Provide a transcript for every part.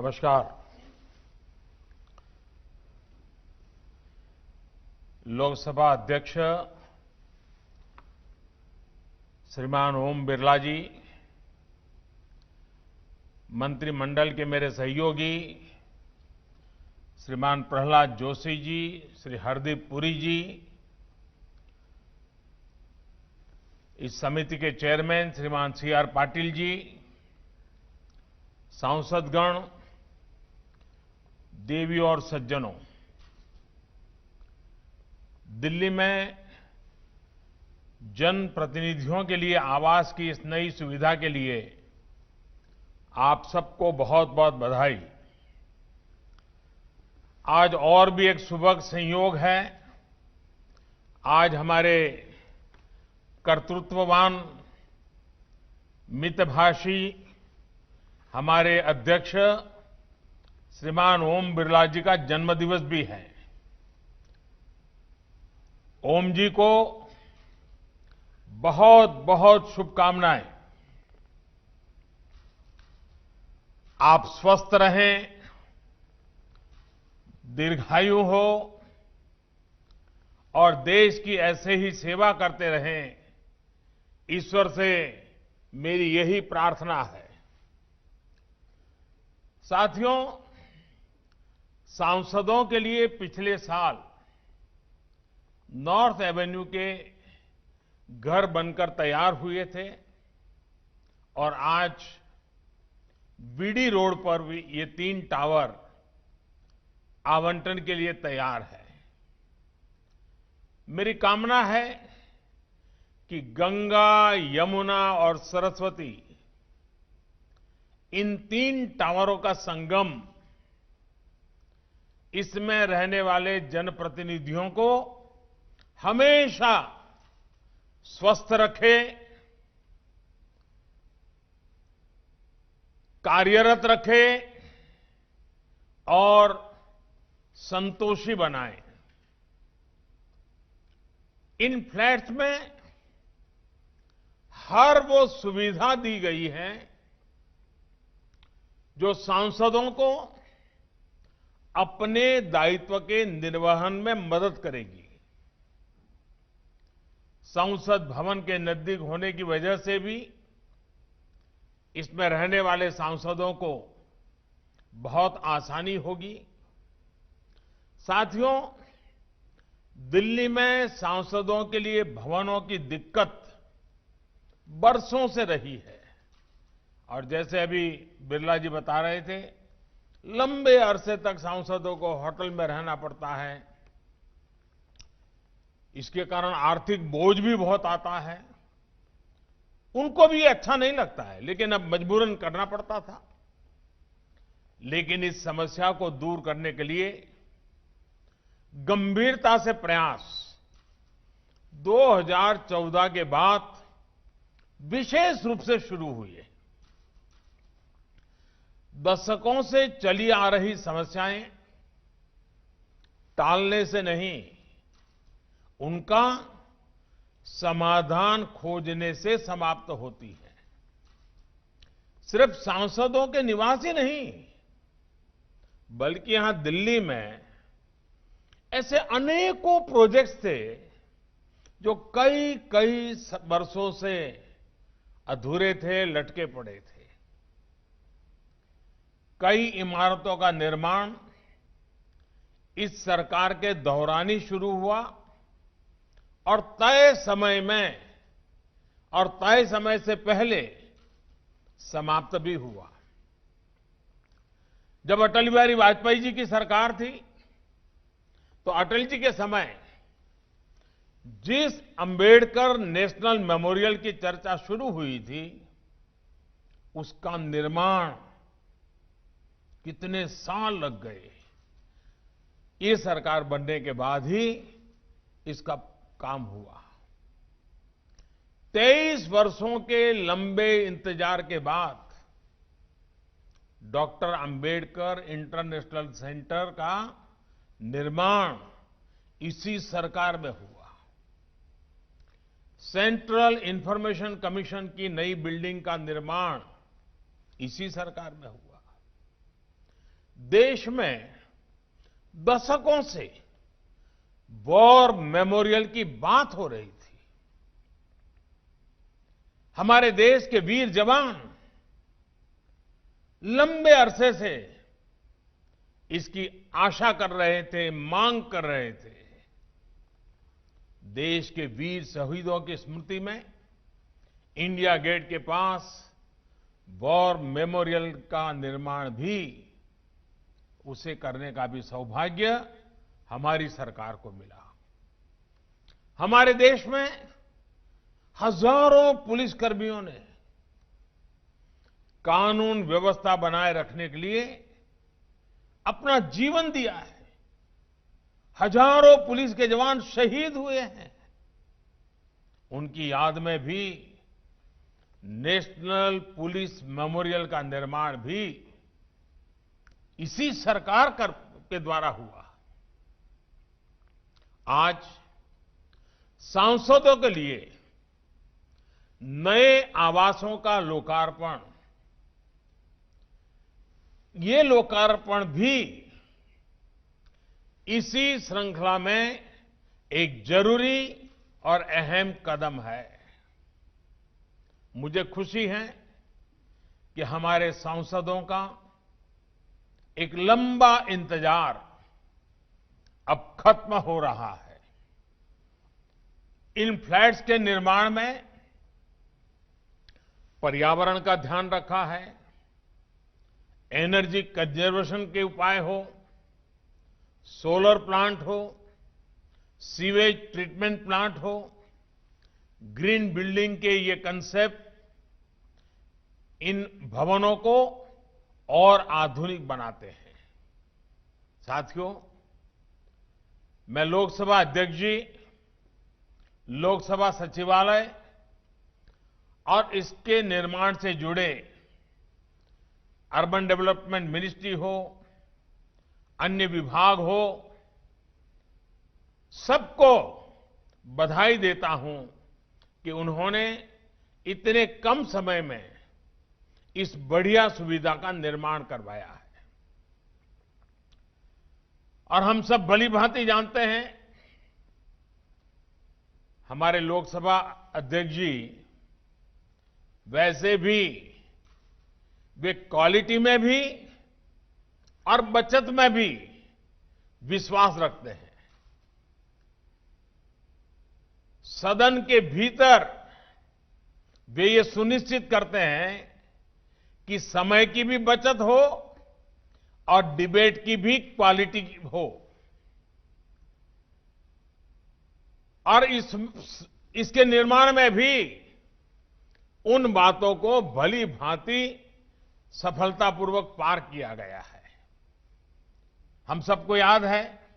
नमस्कार। लोकसभा अध्यक्ष श्रीमान ओम बिरला जी, मंत्रिमंडल के मेरे सहयोगी श्रीमान प्रहलाद जोशी जी, श्री हरदीप पुरी जी, इस समिति के चेयरमैन श्रीमान सी.आर. पाटिल जी, सांसदगण, देवी और सज्जनों, दिल्ली में जनप्रतिनिधियों के लिए आवास की इस नई सुविधा के लिए आप सबको बहुत बहुत बधाई। आज और भी एक सुभग संयोग है। आज हमारे कर्तृत्ववान, मितभाषी हमारे अध्यक्ष श्रीमान ओम बिरला जी का जन्मदिवस भी है। ओम जी को बहुत बहुत शुभकामनाएं। आप स्वस्थ रहें, दीर्घायु हो और देश की ऐसे ही सेवा करते रहें, ईश्वर से मेरी यही प्रार्थना है। साथियों, सांसदों के लिए पिछले साल नॉर्थ एवेन्यू के घर बनकर तैयार हुए थे और आज बीडी रोड पर भी ये 3 टावर आवंटन के लिए तैयार है। मेरी कामना है कि गंगा, यमुना और सरस्वती, इन 3 टावरों का संगम इसमें रहने वाले जनप्रतिनिधियों को हमेशा स्वस्थ रखे, कार्यरत रखे और संतोषी बनाए। इन फ्लैट्स में हर वो सुविधा दी गई है जो सांसदों को अपने दायित्व के निर्वहन में मदद करेगी। संसद भवन के नजदीक होने की वजह से भी इसमें रहने वाले सांसदों को बहुत आसानी होगी। साथियों, दिल्ली में सांसदों के लिए भवनों की दिक्कत बरसों से रही है और जैसे अभी बिरला जी बता रहे थे, लंबे अरसे तक सांसदों को होटल में रहना पड़ता है। इसके कारण आर्थिक बोझ भी बहुत आता है। उनको भी अच्छा नहीं लगता है, लेकिन अब मजबूरन करना पड़ता था। लेकिन इस समस्या को दूर करने के लिए गंभीरता से प्रयास 2014 के बाद विशेष रूप से शुरू हुए। दशकों से चली आ रही समस्याएं टालने से नहीं, उनका समाधान खोजने से समाप्त होती है। सिर्फ सांसदों के निवास ही नहीं, बल्कि यहां दिल्ली में ऐसे अनेकों प्रोजेक्ट्स थे जो कई कई वर्षों से अधूरे थे, लटके पड़े थे। कई इमारतों का निर्माण इस सरकार के दौरान ही शुरू हुआ और तय समय से पहले समाप्त भी हुआ। जब अटल बिहारी वाजपेयी जी की सरकार थी, तो अटल जी के समय जिस अंबेडकर नेशनल मेमोरियल की चर्चा शुरू हुई थी, उसका निर्माण कितने साल लग गए। ये सरकार बनने के बाद ही इसका काम हुआ। 23 वर्षों के लंबे इंतजार के बाद डॉक्टर अंबेडकर इंटरनेशनल सेंटर का निर्माण इसी सरकार में हुआ। सेंट्रल इंफॉर्मेशन कमीशन की नई बिल्डिंग का निर्माण इसी सरकार में हुआ। देश में दशकों से वॉर मेमोरियल की बात हो रही थी। हमारे देश के वीर जवान लंबे अरसे से इसकी आशा कर रहे थे, मांग कर रहे थे। देश के वीर शहीदों की स्मृति में इंडिया गेट के पास वॉर मेमोरियल का निर्माण भी, उसे करने का भी सौभाग्य हमारी सरकार को मिला। हमारे देश में हजारों पुलिसकर्मियों ने कानून व्यवस्था बनाए रखने के लिए अपना जीवन दिया है। हजारों पुलिस के जवान शहीद हुए हैं। उनकी याद में भी नेशनल पुलिस मेमोरियल का निर्माण भी इसी सरकार के द्वारा हुआ। आज सांसदों के लिए नए आवासों का लोकार्पण, ये लोकार्पण भी इसी श्रृंखला में एक जरूरी और अहम कदम है। मुझे खुशी है कि हमारे सांसदों का एक लंबा इंतजार अब खत्म हो रहा है। इन फ्लैट्स के निर्माण में पर्यावरण का ध्यान रखा है, एनर्जी कंजर्वेशन के उपाय हो, सोलर प्लांट हो, सीवेज ट्रीटमेंट प्लांट हो, ग्रीन बिल्डिंग के ये कंसेप्ट इन भवनों को और आधुनिक बनाते हैं। साथियों, मैं लोकसभा अध्यक्ष जी, लोकसभा सचिवालय और इसके निर्माण से जुड़े अर्बन डेवलपमेंट मिनिस्ट्री हो, अन्य विभाग हो, सबको बधाई देता हूं कि उन्होंने इतने कम समय में इस बढ़िया सुविधा का निर्माण करवाया है। और हम सब भली-भांति जानते हैं, हमारे लोकसभा अध्यक्ष जी वैसे भी वे क्वालिटी में भी और बचत में भी विश्वास रखते हैं। सदन के भीतर वे ये सुनिश्चित करते हैं कि समय की भी बचत हो और डिबेट की भी क्वालिटी हो। और इसके निर्माण में भी उन बातों को भली भांति सफलतापूर्वक पार किया गया है। हम सबको याद है,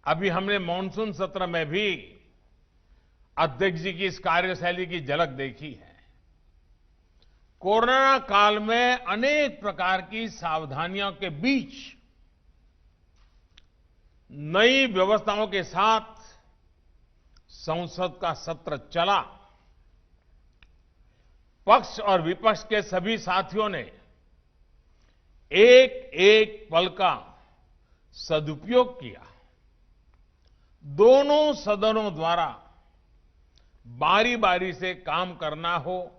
अभी हमने मानसून सत्र में भी अध्यक्ष जी की इस कार्यशैली की झलक देखी है। कोरोना काल में अनेक प्रकार की सावधानियों के बीच नई व्यवस्थाओं के साथ संसद का सत्र चला। पक्ष और विपक्ष के सभी साथियों ने एक एक पल का सदुपयोग किया। दोनों सदनों द्वारा बारी बारी से काम करना हो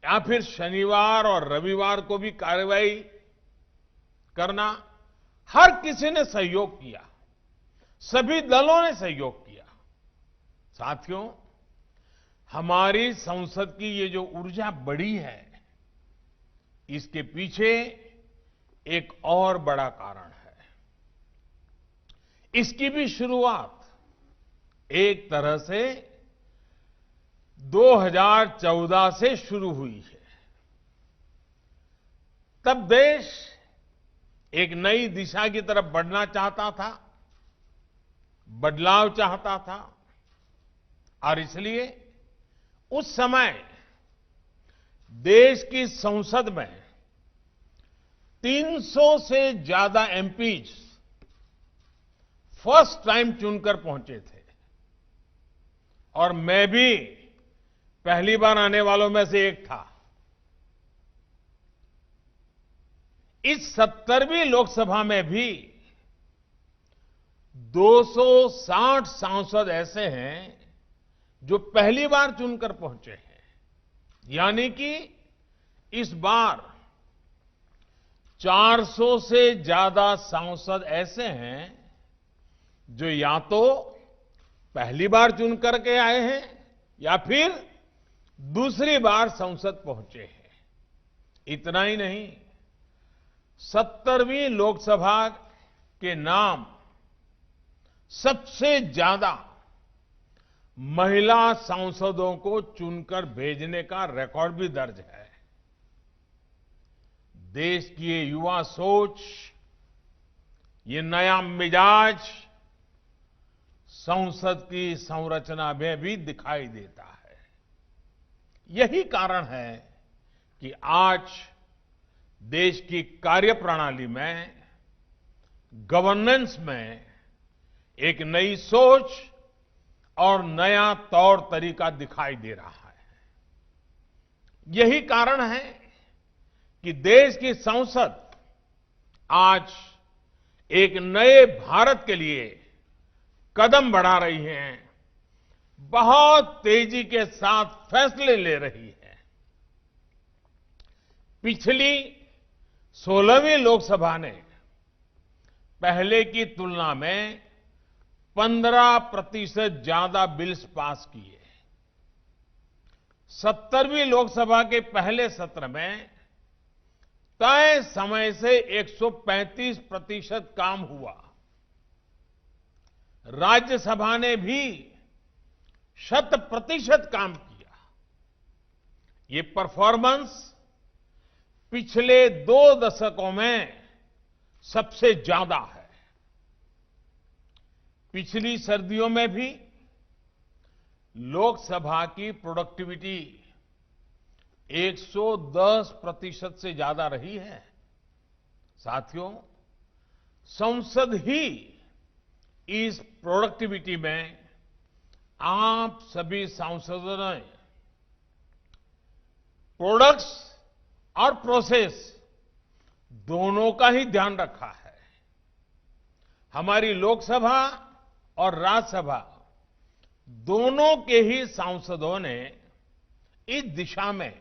या फिर शनिवार और रविवार को भी कार्यवाही करना, हर किसी ने सहयोग किया, सभी दलों ने सहयोग किया। साथियों, हमारी संसद की ये जो ऊर्जा बढ़ी है, इसके पीछे एक और बड़ा कारण है। इसकी भी शुरुआत एक तरह से 2014 से शुरू हुई है। तब देश एक नई दिशा की तरफ बढ़ना चाहता था, बदलाव चाहता था, और इसलिए उस समय देश की संसद में 300 से ज्यादा एमपीज फर्स्ट टाइम चुनकर पहुंचे थे, और मैं भी पहली बार आने वालों में से एक था। इस 70वीं लोकसभा में भी 260 सांसद ऐसे हैं जो पहली बार चुनकर पहुंचे हैं। यानी कि इस बार 400 से ज्यादा सांसद ऐसे हैं जो या तो पहली बार चुन करके आए हैं या फिर दूसरी बार संसद पहुंचे हैं। इतना ही नहीं, 70वीं लोकसभा के नाम सबसे ज्यादा महिला सांसदों को चुनकर भेजने का रिकॉर्ड भी दर्ज है। देश की ये युवा सोच, ये नया मिजाज संसद की संरचना में भी दिखाई देता है। यही कारण है कि आज देश की कार्यप्रणाली में, गवर्नेंस में एक नई सोच और नया तौर तरीका दिखाई दे रहा है। यही कारण है कि देश की संसद आज एक नए भारत के लिए कदम बढ़ा रही है, बहुत तेजी के साथ फैसले ले रही है। पिछली 16वीं लोकसभा ने पहले की तुलना में 15% ज्यादा बिल्स पास किए। 70वीं लोकसभा के पहले सत्र में तय समय से 135% काम हुआ। राज्यसभा ने भी 100% काम किया। ये परफॉर्मेंस पिछले 2 दशकों में सबसे ज्यादा है। पिछली सर्दियों में भी लोकसभा की प्रोडक्टिविटी 110% से ज्यादा रही है। साथियों, संसद ही इस प्रोडक्टिविटी में आप सभी सांसदों ने प्रोडक्ट्स और प्रोसेस दोनों का ही ध्यान रखा है। हमारी लोकसभा और राज्यसभा दोनों के ही सांसदों ने इस दिशा में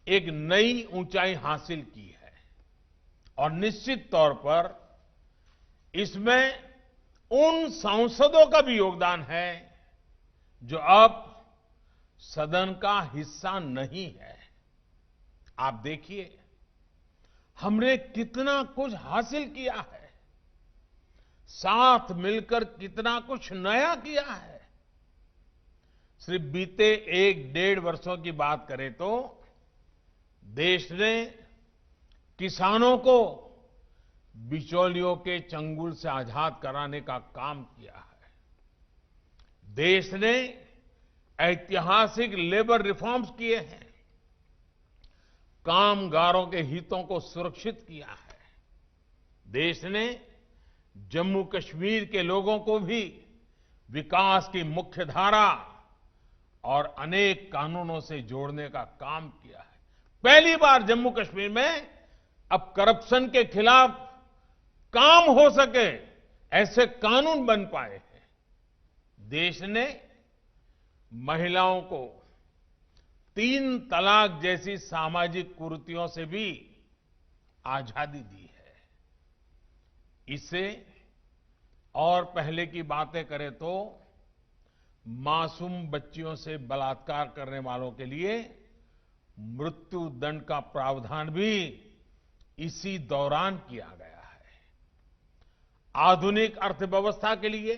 एक नई ऊंचाई हासिल की है और निश्चित तौर पर इसमें उन सांसदों का भी योगदान है जो अब सदन का हिस्सा नहीं है। आप देखिए, हमने कितना कुछ हासिल किया है, साथ मिलकर कितना कुछ नया किया है। सिर्फ बीते 1-1.5 वर्षों की बात करें तो देश ने किसानों को बिचौलियों के चंगुल से आजाद कराने का काम किया है। देश ने ऐतिहासिक लेबर रिफॉर्म्स किए हैं, कामगारों के हितों को सुरक्षित किया है। देश ने जम्मू कश्मीर के लोगों को भी विकास की मुख्य धारा और अनेक कानूनों से जोड़ने का काम किया है। पहली बार जम्मू कश्मीर में अब करप्शन के खिलाफ काम हो सके ऐसे कानून बन पाए हैं। देश ने महिलाओं को 3 तलाक जैसी सामाजिक कुरीतियों से भी आजादी दी है। इससे और पहले की बातें करें तो मासूम बच्चियों से बलात्कार करने वालों के लिए मृत्यु दंड का प्रावधान भी इसी दौरान किया गया है। आधुनिक अर्थव्यवस्था के लिए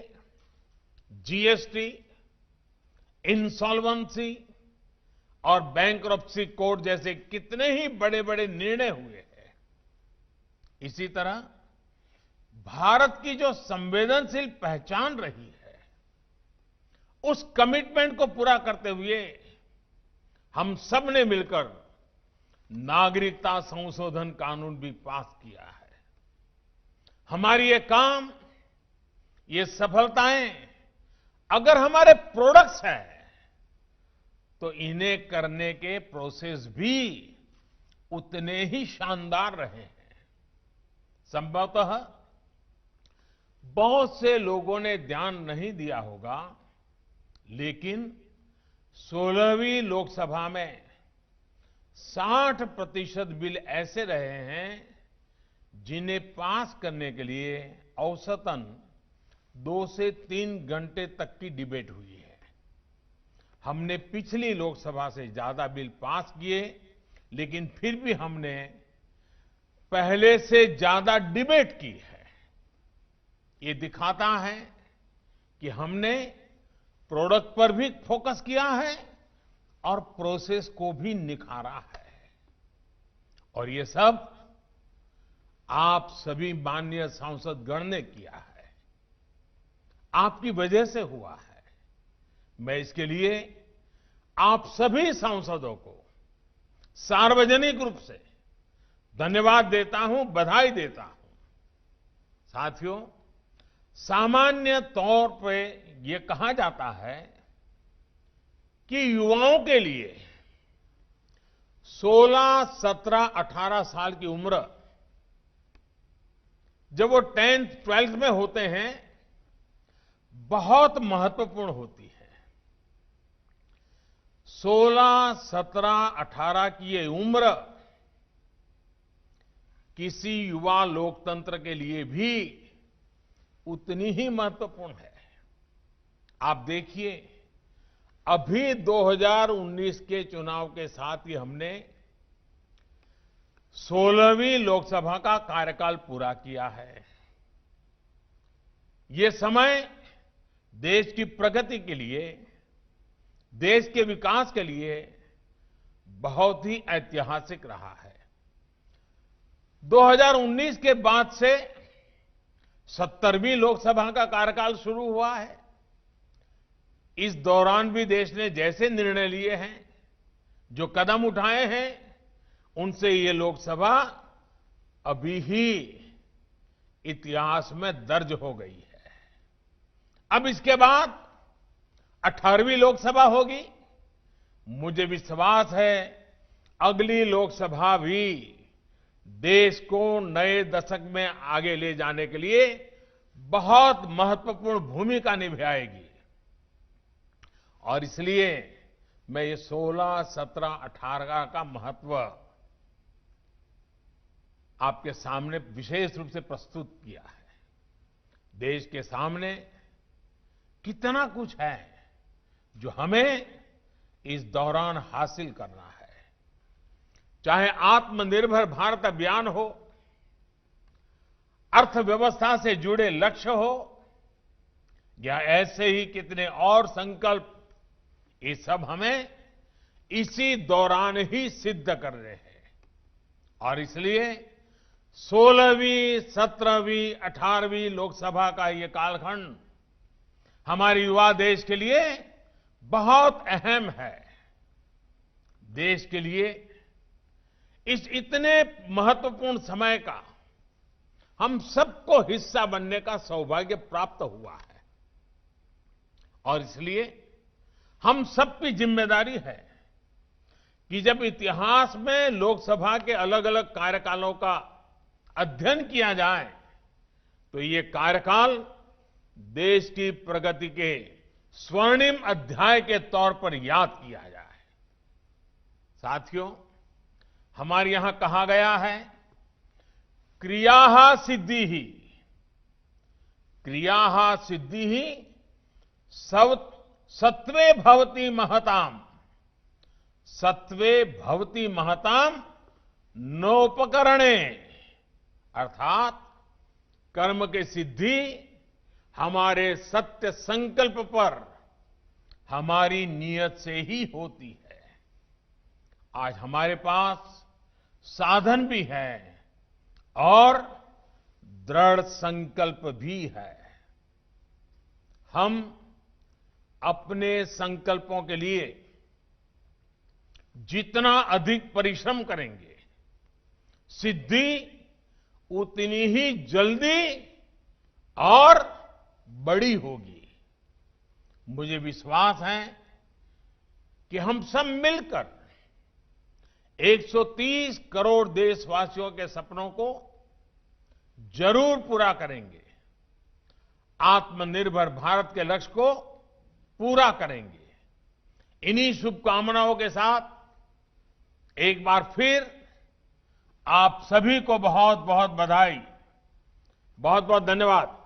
जीएसटी, इंसॉल्वेंसी और बैंक्रप्सी कोड जैसे कितने ही बड़े बड़े निर्णय हुए हैं। इसी तरह भारत की जो संवेदनशील पहचान रही है, उस कमिटमेंट को पूरा करते हुए हम सब ने मिलकर नागरिकता संशोधन कानून भी पास किया है। हमारी ये काम, ये सफलताएं अगर हमारे प्रोडक्ट्स हैं तो इन्हें करने के प्रोसेस भी उतने ही शानदार रहे हैं। संभवतः बहुत से लोगों ने ध्यान नहीं दिया होगा, लेकिन 16वीं लोकसभा में 60% बिल ऐसे रहे हैं जिन्हें पास करने के लिए औसतन 2 से 3 घंटे तक की डिबेट हुई है। हमने पिछली लोकसभा से ज्यादा बिल पास किए, लेकिन फिर भी हमने पहले से ज्यादा डिबेट की है। ये दिखाता है कि हमने प्रोडक्ट पर भी फोकस किया है और प्रोसेस को भी निखारा है। और ये सब आप सभी माननीय सांसदगण ने किया है, आपकी वजह से हुआ है। मैं इसके लिए आप सभी सांसदों को सार्वजनिक रूप से धन्यवाद देता हूं, बधाई देता हूं। साथियों, सामान्य तौर पे ये कहा जाता है कि युवाओं के लिए 16, 17, 18 साल की उम्र जब वो 10th, 12th में होते हैं बहुत महत्वपूर्ण होती है। 16, 17, 18 की ये उम्र किसी युवा लोकतंत्र के लिए भी उतनी ही महत्वपूर्ण है। आप देखिए, अभी 2019 के चुनाव के साथ ही हमने 16वीं लोकसभा का कार्यकाल पूरा किया है। ये समय देश की प्रगति के लिए, देश के विकास के लिए बहुत ही ऐतिहासिक रहा है। 2019 के बाद से 70वीं लोकसभा का कार्यकाल शुरू हुआ है। इस दौरान भी देश ने जैसे निर्णय लिए हैं, जो कदम उठाए हैं, उनसे ये लोकसभा अभी ही इतिहास में दर्ज हो गई है। अब इसके बाद 18वीं लोकसभा होगी। मुझे विश्वास है अगली लोकसभा भी देश को नए दशक में आगे ले जाने के लिए बहुत महत्वपूर्ण भूमिका निभाएगी। और इसलिए मैं ये 16, 17, 18 का महत्व आपके सामने विशेष रूप से प्रस्तुत किया है। देश के सामने कितना कुछ है जो हमें इस दौरान हासिल करना है। चाहे आत्मनिर्भर भारत अभियान हो, अर्थव्यवस्था से जुड़े लक्ष्य हो, या ऐसे ही कितने और संकल्प, ये सब हमें इसी दौरान ही सिद्ध करने हैं। और इसलिए 16वीं, 17वीं, 18वीं लोकसभा का ये कालखंड हमारे युवा देश के लिए बहुत अहम है। देश के लिए इस इतने महत्वपूर्ण समय का हम सबको हिस्सा बनने का सौभाग्य प्राप्त हुआ है। और इसलिए हम सबकी जिम्मेदारी है कि जब इतिहास में लोकसभा के अलग अलग कार्यकालों का अध्ययन किया जाए तो ये कार्यकाल देश की प्रगति के स्वर्णिम अध्याय के तौर पर याद किया जाए। साथियों, हमारे यहां कहा गया है, क्रियाः सिद्धिः, क्रियाः सिद्धिः सत्वे भवति महताम, सत्वे भवति महताम नोपकरणे। अर्थात कर्म की सिद्धि हमारे सत्य संकल्प पर, हमारी नीयत से ही होती है। आज हमारे पास साधन भी है और दृढ़ संकल्प भी है। हम अपने संकल्पों के लिए जितना अधिक परिश्रम करेंगे, सिद्धि उतनी ही जल्दी और बड़ी होगी। मुझे विश्वास है कि हम सब मिलकर 130 करोड़ देशवासियों के सपनों को जरूर पूरा करेंगे। आत्मनिर्भर भारत के लक्ष्य को पूरा करेंगे। इन्हीं शुभकामनाओं के साथ एक बार फिर आप सभी को बहुत बहुत बधाई, बहुत बहुत धन्यवाद।